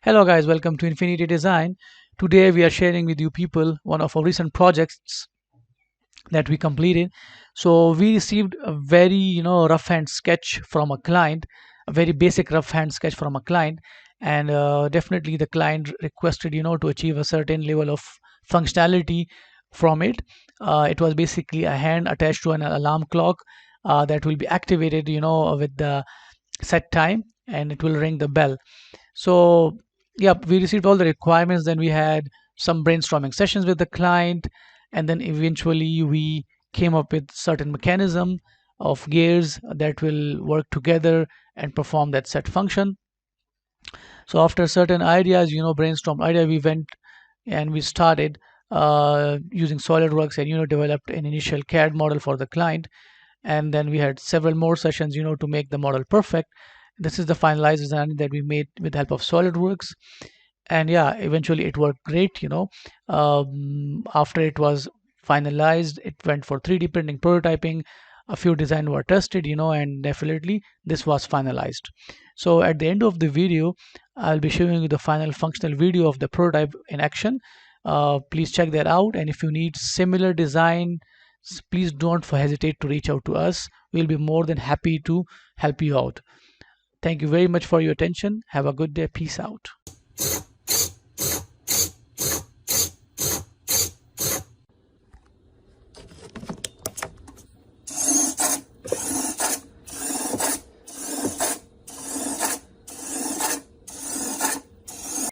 Hello guys, welcome to Infinity Design. Today we are sharing with you people one of our recent projects that we completed. So we received a very rough hand sketch from a client, a very basic rough hand sketch from a client, and definitely the client requested to achieve a certain level of functionality from it. It was basically a hand attached to an alarm clock that will be activated with the set time, and it will ring the bell. So yeah, we received all the requirements. Then we had some brainstorming sessions with the client, and then eventually we came up with certain mechanism of gears that will work together and perform that set function. So after certain ideas, brainstorm idea, we went and we started using SolidWorks and developed an initial CAD model for the client. And then we had several more sessions to make the model perfect. This is the finalized design that we made with the help of SolidWorks. And yeah, eventually it worked great. After it was finalized, it went for 3D printing, prototyping. A few designs were tested, and definitely this was finalized. So at the end of the video, I'll be showing you the final functional video of the prototype in action. Please check that out, and if you need similar design, please don't hesitate to reach out to us. We'll be more than happy to help you out. Thank you very much for your attention. Have a good day. Peace out.